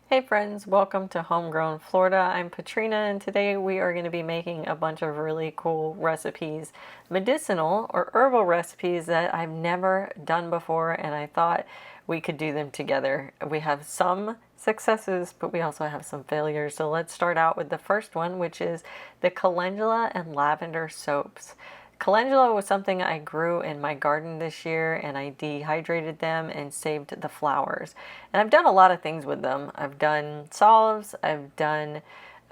Hey friends, welcome to Homegrown Florida. I'm Patrina and today we are going to be making a bunch of really cool recipes, medicinal or herbal recipes that I've never done before, and I thought we could do them together. We have some successes, but we also have some failures. So let's start out with the first one, which is the calendula and lavender soaps. Calendula was something I grew in my garden this year, and I dehydrated them and saved the flowers. And I've done a lot of things with them. I've done salves, I've done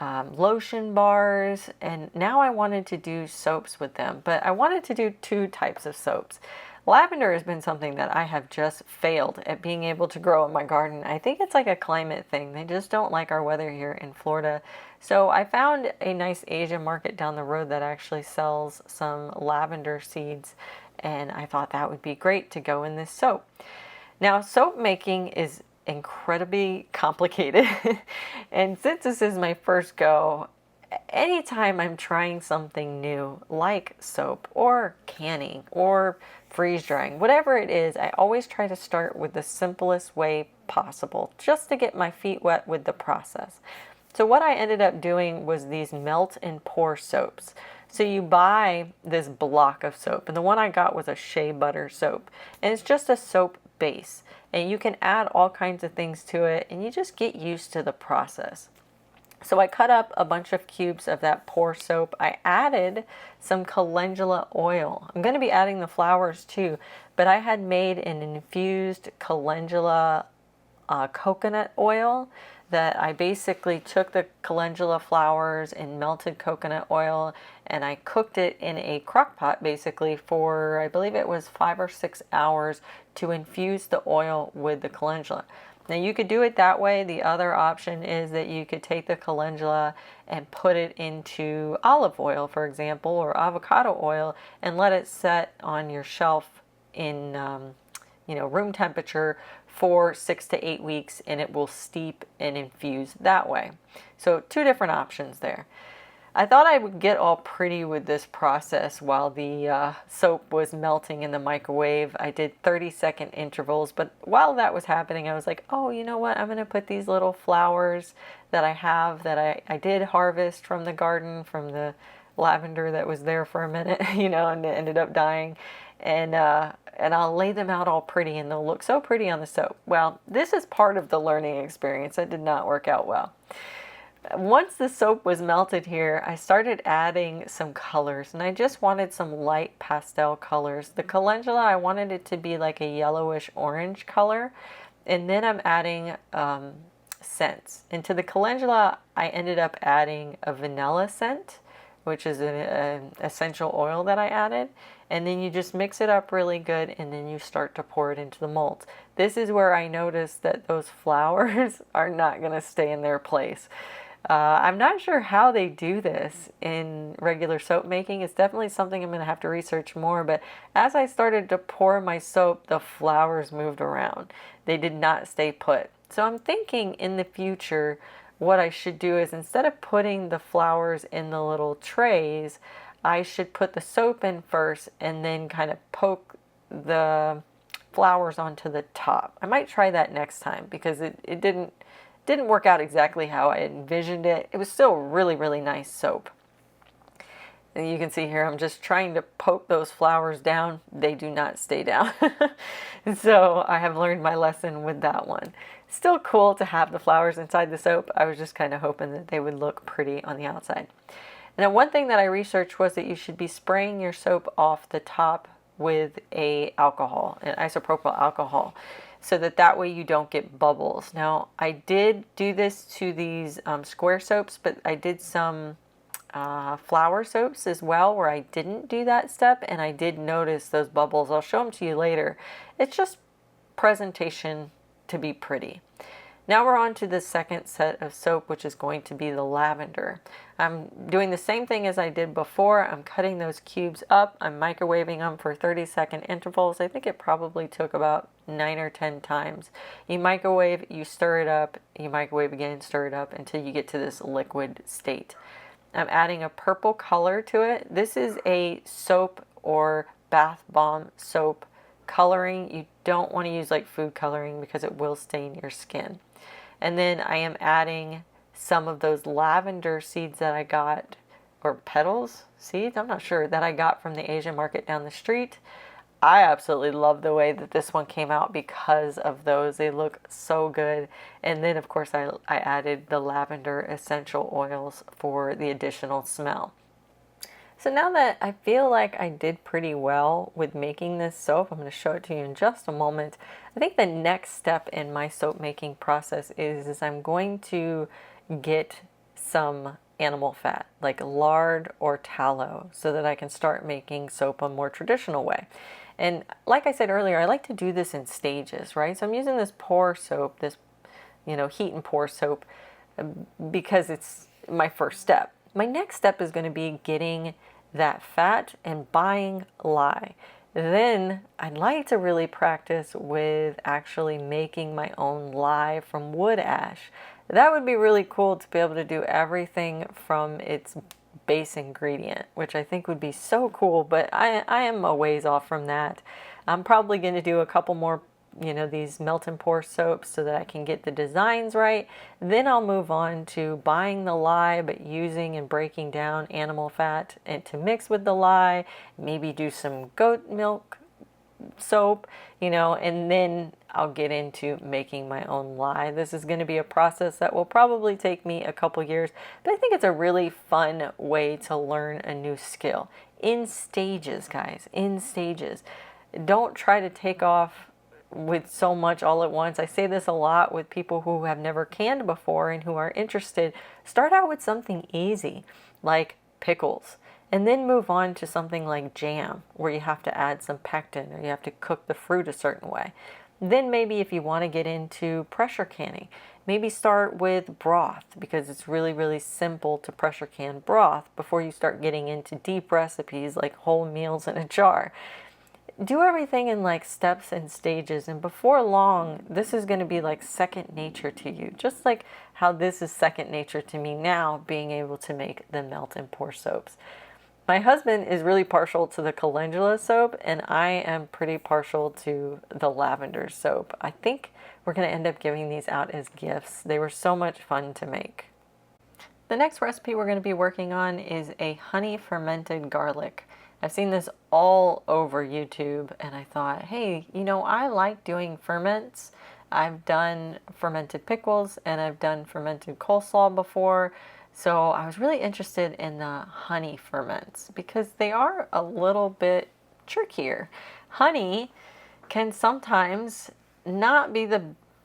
lotion bars, and now I wanted to do soaps with them. But I wanted to do two types of soaps. Lavender has been something that I have just failed at being able to grow in my garden. I think it's like a climate thing. They just don't like our weather here in Florida. So I found a nice Asian market down the road that actually sells some lavender seeds, and I thought that would be great to go in this soap. Now, soap making is incredibly complicated, and since this is my first go, anytime I'm trying something new like soap or canning or freeze drying, whatever it is, I always try to start with the simplest way possible just to get my feet wet with the process. So what I ended up doing was these melt and pour soaps. So you buy this block of soap, and the one I got was a shea butter soap, and it's just a soap base, and you can add all kinds of things to it, and you just get used to the process. So I cut up a bunch of cubes of that pour soap. I added some calendula oil. I'm going to be adding the flowers too, but I had made an infused calendula coconut oil that I basically took the calendula flowers and melted coconut oil, and I cooked it in a crock pot basically for, I believe it was 5 or 6 hours, to infuse the oil with the calendula. Now you could do it that way. The other option is that you could take the calendula and put it into olive oil, for example, or avocado oil, and let it set on your shelf in room temperature for 6 to 8 weeks, and it will steep and infuse that way. So two different options there. I thought I would get all pretty with this process while the soap was melting in the microwave. I did 30-second intervals, but while that was happening, I was like, oh, you know what? I'm going to put these little flowers that I have that I did harvest from the garden, from the lavender that was there for a minute, and it ended up dying. And I'll lay them out all pretty, and they'll look so pretty on the soap. Well, this is part of the learning experience. That did not work out well. Once the soap was melted here, I started adding some colors, and I just wanted some light pastel colors. The calendula, I wanted it to be like a yellowish orange color, and then I'm adding scents. And to the calendula, I ended up adding a vanilla scent, which is an essential oil that I added. And then you just mix it up really good, and then you start to pour it into the molds. This is where I noticed that those flowers are not going to stay in their place. I'm not sure how they do this in regular soap making. It's definitely something I'm going to have to research more, but as I started to pour my soap, the flowers moved around. They did not stay put. So I'm thinking in the future, what I should do is, instead of putting the flowers in the little trays, I should put the soap in first and then kind of poke the flowers onto the top. I might try that next time because it didn't work out exactly how I envisioned it. It was still really, really nice soap. And you can see here, I'm just trying to poke those flowers down. They do not stay down. So I have learned my lesson with that one. Still cool to have the flowers inside the soap. I was just kind of hoping that they would look pretty on the outside. Now, one thing that I researched was that you should be spraying your soap off the top with an isopropyl alcohol, so that way you don't get bubbles. Now, I did do this to these square soaps, but I did some flower soaps as well where I didn't do that step, and I did notice those bubbles. I'll show them to you later. It's just presentation to be pretty. Now we're on to the second set of soap, which is going to be the lavender. I'm doing the same thing as I did before. I'm cutting those cubes up. I'm microwaving them for 30-second intervals. I think it probably took about 9 or 10 times. You microwave, you stir it up, you microwave again, stir it up until you get to this liquid state. I'm adding a purple color to it. This is a soap or bath bomb soap coloring. You don't want to use like food coloring because it will stain your skin. And then I am adding some of those lavender seeds that I got, or petals, seeds, I'm not sure, that I got from the Asian market down the street. I absolutely love the way that this one came out because of those. They look so good. And then, of course, I added the lavender essential oils for the additional smell. So now that I feel like I did pretty well with making this soap, I'm going to show it to you in just a moment. I think the next step in my soap making process is I'm going to get some animal fat, like lard or tallow, so that I can start making soap a more traditional way. And like I said earlier, I like to do this in stages, right? So I'm using this pour soap, this, heat and pour soap, because it's my first step. My next step is going to be getting that fat and buying lye. Then I'd like to really practice with actually making my own lye from wood ash. That would be really cool to be able to do everything from its base ingredient, which I think would be so cool, but I am a ways off from that. I'm probably going to do a couple more, these melt and pour soaps so that I can get the designs right. Then I'll move on to buying the lye, but using and breaking down animal fat and to mix with the lye, maybe do some goat milk soap, and then I'll get into making my own lye. This is going to be a process that will probably take me a couple years, but I think it's a really fun way to learn a new skill. In stages, guys, in stages. Don't try to take off with so much all at once. I say this a lot with people who have never canned before and who are interested. Start out with something easy, like pickles. And then move on to something like jam, where you have to add some pectin or you have to cook the fruit a certain way. Then maybe if you want to get into pressure canning, maybe start with broth, because it's really, really simple to pressure can broth before you start getting into deep recipes like whole meals in a jar. Do everything in like steps and stages, and before long, this is going to be like second nature to you, just like how this is second nature to me now, being able to make the melt and pour soaps. My husband is really partial to the calendula soap, and I am pretty partial to the lavender soap. I think we're going to end up giving these out as gifts. They were so much fun to make. The next recipe we're going to be working on is a honey fermented garlic. I've seen this all over YouTube, and I thought, hey, I like doing ferments. I've done fermented pickles, and I've done fermented coleslaw before. So I was really interested in the honey ferments because they are a little bit trickier. Honey can sometimes not be the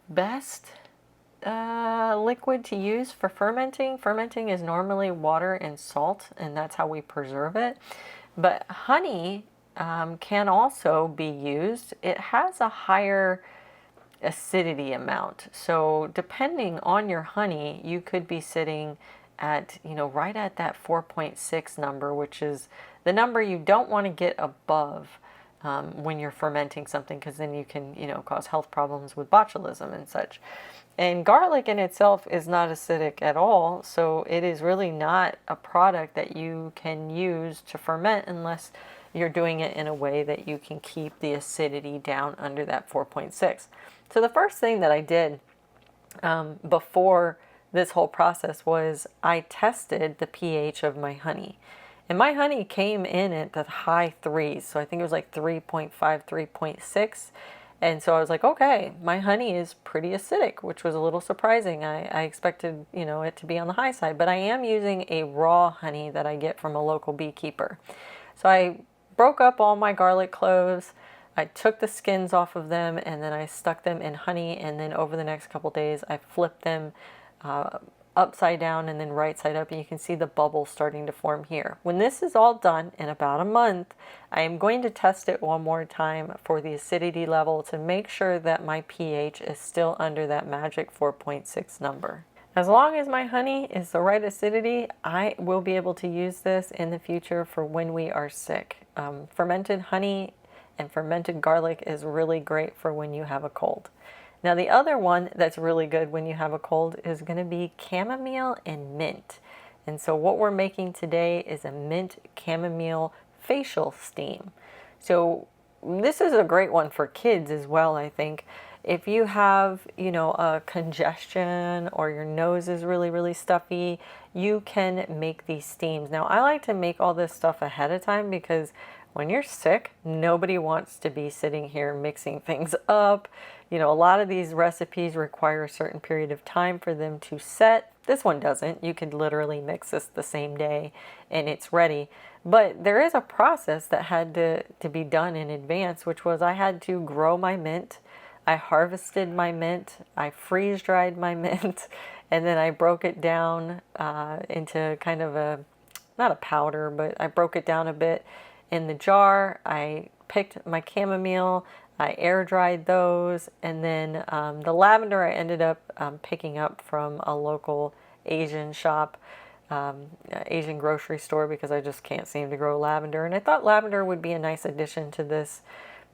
best liquid to use for fermenting. Fermenting is normally water and salt, and that's how we preserve it. But honey can also be used. It has a higher acidity amount. So depending on your honey, you could be sitting at, right at that 4.6 number, which is the number you don't want to get above when you're fermenting something, because then you can, cause health problems with botulism and such. And garlic in itself is not acidic at all, so it is really not a product that you can use to ferment unless you're doing it in a way that you can keep the acidity down under that 4.6. So the first thing that I did before this whole process was I tested the pH of my honey. And my honey came in at the high threes. So I think it was like 3.5, 3.6. And so I was like, okay, my honey is pretty acidic, which was a little surprising. I expected, it to be on the high side, but I am using a raw honey that I get from a local beekeeper. So I broke up all my garlic cloves. I took the skins off of them, and then I stuck them in honey. And then over the next couple days, I flipped them upside down and then right side up, and you can see the bubbles starting to form here. When this is all done in about a month, I am going to test it one more time for the acidity level to make sure that my pH is still under that magic 4.6 number. As long as my honey is the right acidity, I will be able to use this in the future for when we are sick. Fermented honey and fermented garlic is really great for when you have a cold. Now the other one that's really good when you have a cold is going to be chamomile and mint. And so what we're making today is a mint chamomile facial steam. So this is a great one for kids as well, I think. If you have, you know, a congestion or your nose is really, really stuffy, you can make these steams. Now, I like to make all this stuff ahead of time because when you're sick, nobody wants to be sitting here mixing things up. You know, a lot of these recipes require a certain period of time for them to set. This one doesn't. You could literally mix this the same day and it's ready. But there is a process that had to be done in advance, which was I had to grow my mint. I harvested my mint. I freeze dried my mint. And then I broke it down into kind of a, not a powder, but I broke it down a bit in the jar. I picked my chamomile. I air dried those, and then the lavender I ended up picking up from a local Asian shop, Asian grocery store, because I just can't seem to grow lavender. And I thought lavender would be a nice addition to this.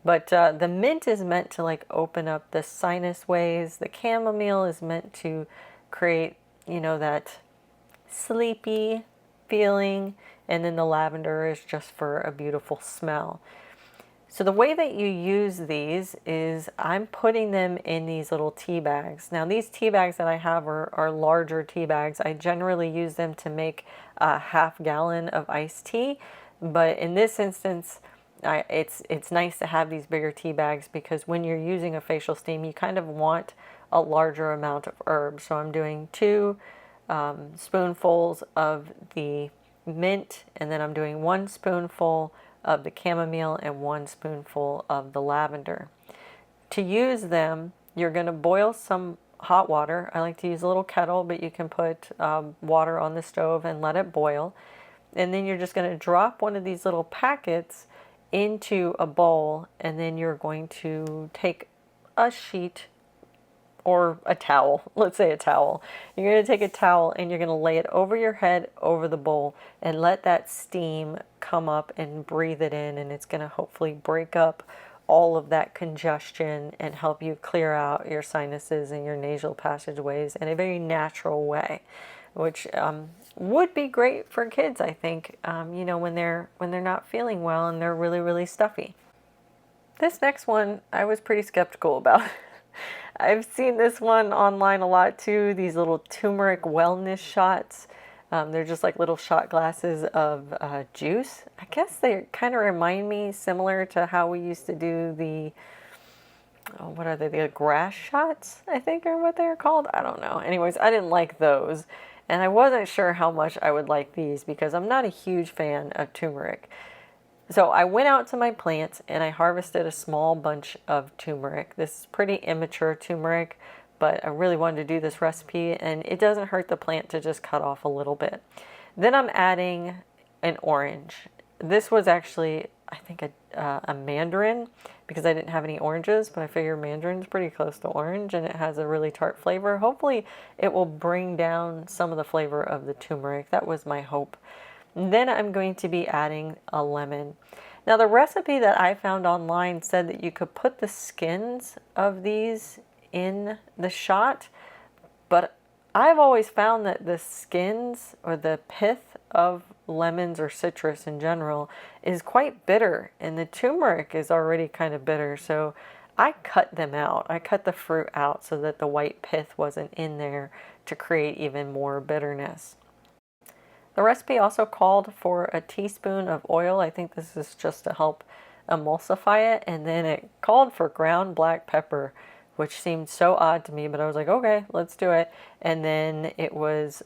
But the mint is meant to like open up the sinus ways. The chamomile is meant to create, you know, that sleepy feeling. And then the lavender is just for a beautiful smell. So the way that you use these is I'm putting them in these little tea bags. Now these tea bags that I have are larger tea bags. I generally use them to make a half gallon of iced tea. But in this instance, it's nice to have these bigger tea bags because when you're using a facial steam, you kind of want a larger amount of herbs. So I'm doing 2 spoonfuls of the mint, and then I'm doing 1 spoonful of the chamomile and 1 spoonful of the lavender. To use them, you're going to boil some hot water. I like to use a little kettle, but you can put water on the stove and let it boil. And then you're just going to drop one of these little packets into a bowl, and then you're going to take a sheet or a towel, let's say a towel. You're going to take a towel and you're going to lay it over your head, over the bowl, and let that steam come up and breathe it in, and it's going to hopefully break up all of that congestion and help you clear out your sinuses and your nasal passageways in a very natural way, which would be great for kids, I think, you know, when they're not feeling well and they're really, really stuffy. This next one I was pretty skeptical about. I've seen this one online a lot too, these little turmeric wellness shots. They're just like little shot glasses of juice. I guess they kind of remind me similar to how we used to do the, oh, what are they, the grass shots, I think are what they're called. I don't know. Anyways, I didn't like those. And I wasn't sure how much I would like these because I'm not a huge fan of turmeric. So I went out to my plants and I harvested a small bunch of turmeric. This is pretty immature turmeric, but I really wanted to do this recipe, and it doesn't hurt the plant to just cut off a little bit. Then I'm adding an orange. This was actually, I think, a mandarin because I didn't have any oranges, but I figure mandarin's pretty close to orange and it has a really tart flavor. Hopefully it will bring down some of the flavor of the turmeric. That was my hope. Then I'm going to be adding a lemon. Now the recipe that I found online said that you could put the skins of these in the shot, but I've always found that the skins or the pith of lemons or citrus in general is quite bitter, and the turmeric is already kind of bitter, so I cut them out. I cut the fruit out so that the white pith wasn't in there to create even more bitterness. The recipe also called for a teaspoon of oil. I think this is just to help emulsify it. And then it called for ground black pepper, which seemed so odd to me, but I was like, okay, let's do it. And then it was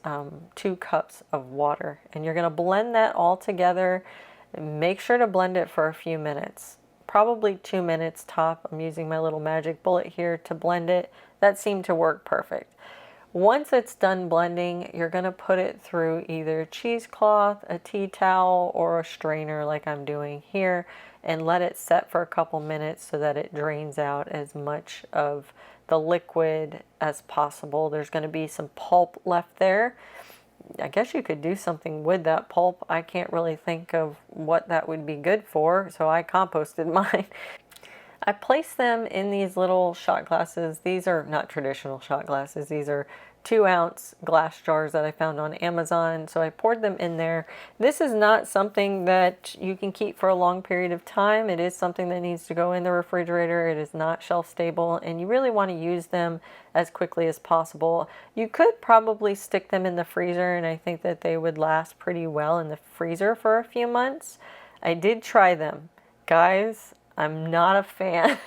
2 cups of water. And you're going to blend that all together. Make sure to blend it for a few minutes, probably 2 minutes top. I'm using my little magic bullet here to blend it. That seemed to work perfect. Once it's done blending, you're going to put it through either cheesecloth, a tea towel, or a strainer like I'm doing here, and let it set for a couple minutes so that it drains out as much of the liquid as possible. There's going to be some pulp left there. I guess you could do something with that pulp. I can't really think of what that would be good for, so I composted mine. I placed them in these little shot glasses. These are not traditional shot glasses. These are 2-ounce glass jars that I found on Amazon. So I poured them in there. This is not something that you can keep for a long period of time. It is something that needs to go in the refrigerator. It is not shelf stable, and you really want to use them as quickly as possible. You could probably stick them in the freezer, and I think that they would last pretty well in the freezer for a few months. I did try them. Guys, I'm not a fan.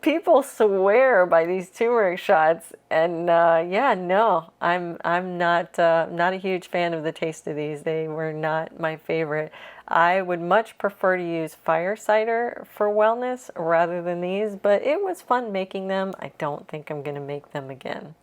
People swear by these turmeric shots, and yeah, no, I'm not a huge fan of the taste of these. They were not my favorite. I would much prefer to use fire cider for wellness rather than these, but it was fun making them. I don't think I'm going to make them again.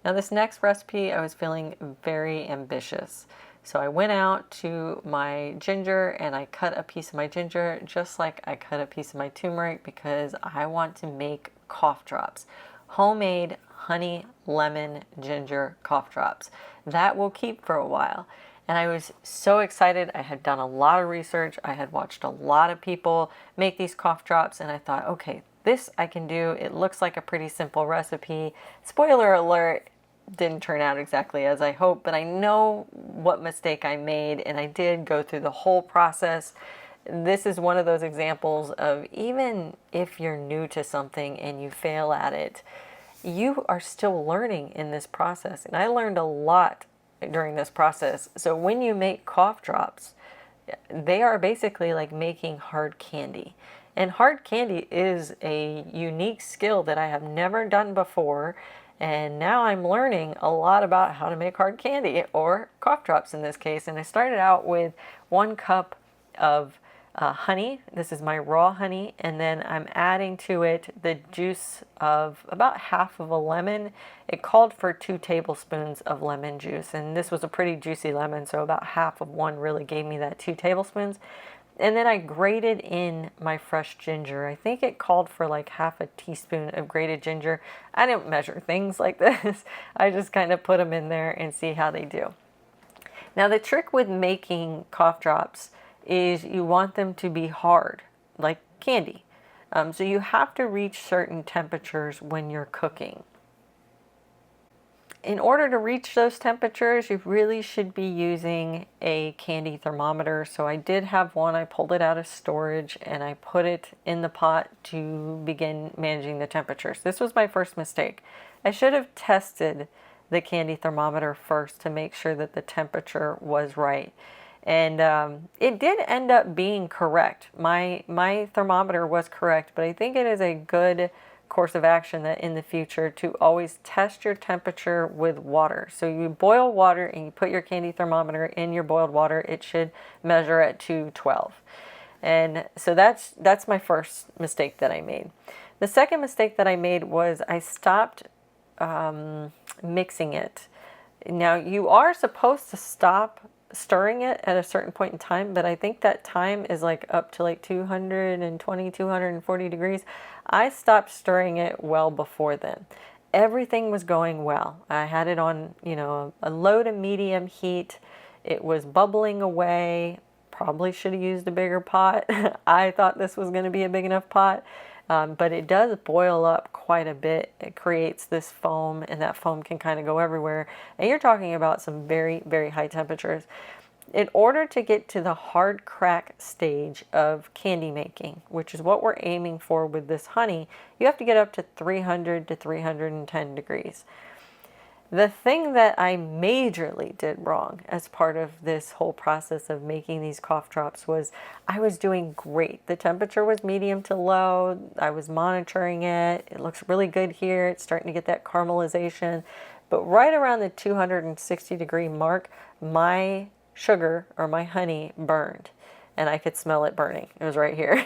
Now this next recipe, I was feeling very ambitious. So I went out to my ginger and I cut a piece of my ginger just like I cut a piece of my turmeric, because I want to make cough drops. Homemade honey, lemon, ginger cough drops. That will keep for a while. And I was so excited. I had done a lot of research. I had watched a lot of people make these cough drops, and I thought, okay, this I can do. It looks like a pretty simple recipe. Spoiler alert, didn't turn out exactly as I hoped, but I know what mistake I made, and I did go through the whole process. This is one of those examples of, even if you're new to something and you fail at it, you are still learning in this process. And I learned a lot during this process. So when you make cough drops, they are basically like making hard candy. And hard candy is a unique skill that I have never done before. And now I'm learning a lot about how to make hard candy, or cough drops in this case. And I started out with 1 cup of honey. This is my raw honey. And then I'm adding to it the juice of about half of a lemon. It called for 2 tablespoons of lemon juice. And this was a pretty juicy lemon, so about half of one really gave me that 2 tablespoons. And then I grated in my fresh ginger. I think it called for like half a teaspoon of grated ginger. I don't measure things like this. I just kind of put them in there and see how they do. Now the trick with making cough drops is you want them to be hard, like candy. So you have to reach certain temperatures when you're cooking. In order to reach those temperatures, you really should be using a candy thermometer. So I did have one. I pulled it out of storage and I put it in the pot to begin managing the temperatures. This was my first mistake. I should have tested the candy thermometer first to make sure that the temperature was right. And it did end up being correct. My thermometer was correct, but I think it is a good course of action that in the future to always test your temperature with water. So you boil water and you put your candy thermometer in your boiled water. It should measure at 212. And so that's my first mistake that I made. The second mistake that I made was I stopped mixing it. Now you are supposed to stop stirring it at a certain point in time, but I think that time is like up to like 220, 240 degrees. I stopped stirring it well before then. Everything was going well. I had it on, a low to medium heat. It was bubbling away. Probably should have used a bigger pot. I thought this was going to be a big enough pot. But it does boil up quite a bit. It creates this foam, and that foam can kind of go everywhere. And you're talking about some very, very high temperatures. In order to get to the hard crack stage of candy making, which is what we're aiming for with this honey, you have to get up to 300 to 310 degrees. The thing that I majorly did wrong as part of this whole process of making these cough drops was I was doing great. The temperature was medium to low. I was monitoring it. It looks really good here. It's starting to get that caramelization. But right around the 260 degree mark, my sugar or my honey burned. And I could smell it burning. It was right here.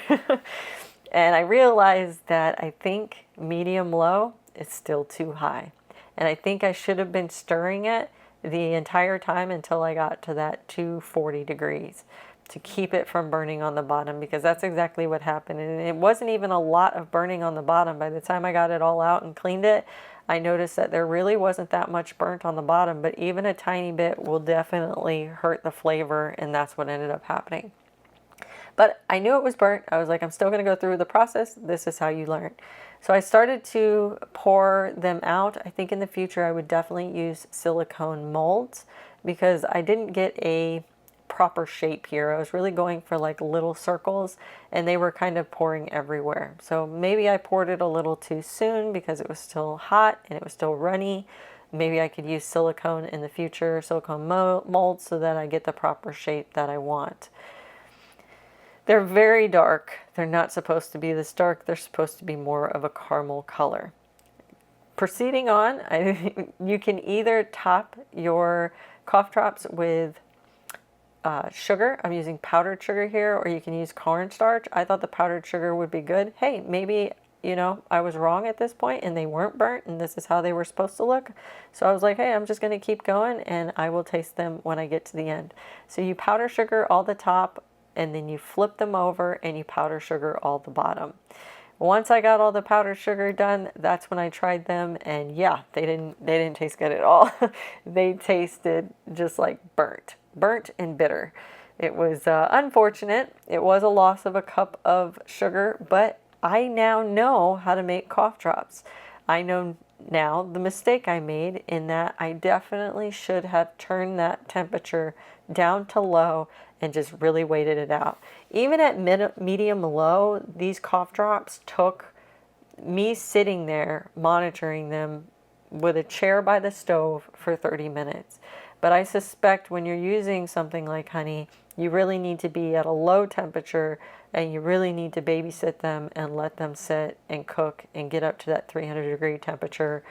And I realized that I think medium low is still too high. And I think I should have been stirring it the entire time until I got to that 240 degrees to keep it from burning on the bottom, because that's exactly what happened. And it wasn't even a lot of burning on the bottom. By the time I got it all out and cleaned it, I noticed that there really wasn't that much burnt on the bottom, but even a tiny bit will definitely hurt the flavor, and that's what ended up happening. But I knew it was burnt. I was like, I'm still going to go through the process. This is how you learn. So I started to pour them out. I think in the future I would definitely use silicone molds because I didn't get a proper shape here. I was really going for like little circles and they were kind of pouring everywhere. So maybe I poured it a little too soon because it was still hot and it was still runny. Maybe I could use silicone in the future, silicone molds, so that I get the proper shape that I want. They're very dark. They're not supposed to be this dark. They're supposed to be more of a caramel color. Proceeding on, you can either top your cough drops with sugar. I'm using powdered sugar here, or you can use cornstarch. I thought the powdered sugar would be good. Hey, maybe, you know, I was wrong at this point and they weren't burnt and this is how they were supposed to look. So I was like, hey, I'm just going to keep going and I will taste them when I get to the end. So you powder sugar all the top and then you flip them over and you powder sugar all the bottom. Once I got all the powdered sugar done, that's when I tried them, and yeah, they didn't taste good at all. They tasted just like burnt and bitter. It was unfortunate. It was a loss of a cup of sugar, but I now know how to make cough drops. I know now the mistake I made in that I definitely should have turned that temperature down to low and just really waited it out. Even at medium low, these cough drops took me sitting there monitoring them with a chair by the stove for 30 minutes. But I suspect when you're using something like honey, you really need to be at a low temperature and you really need to babysit them and let them sit and cook and get up to that 300-degree temperature.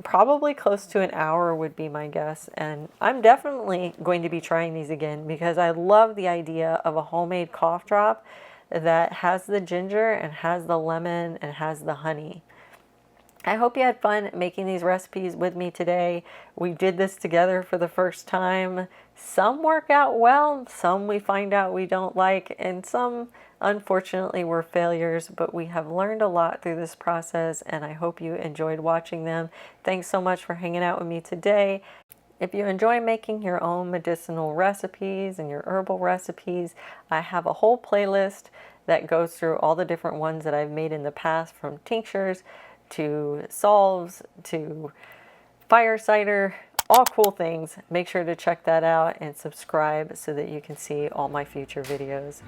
Probably close to an hour would be my guess. And I'm definitely going to be trying these again because I love the idea of a homemade cough drop that has the ginger and has the lemon and has the honey. I hope you had fun making these recipes with me today. We did this together for the first time. Some work out well, some we find out we don't like, and some unfortunately were failures, but we have learned a lot through this process and I hope you enjoyed watching them. Thanks so much for hanging out with me today. If you enjoy making your own medicinal recipes and your herbal recipes, I have a whole playlist that goes through all the different ones that I've made in the past, from tinctures to salves to fire cider, all cool things. Make sure to check that out and subscribe so that you can see all my future videos.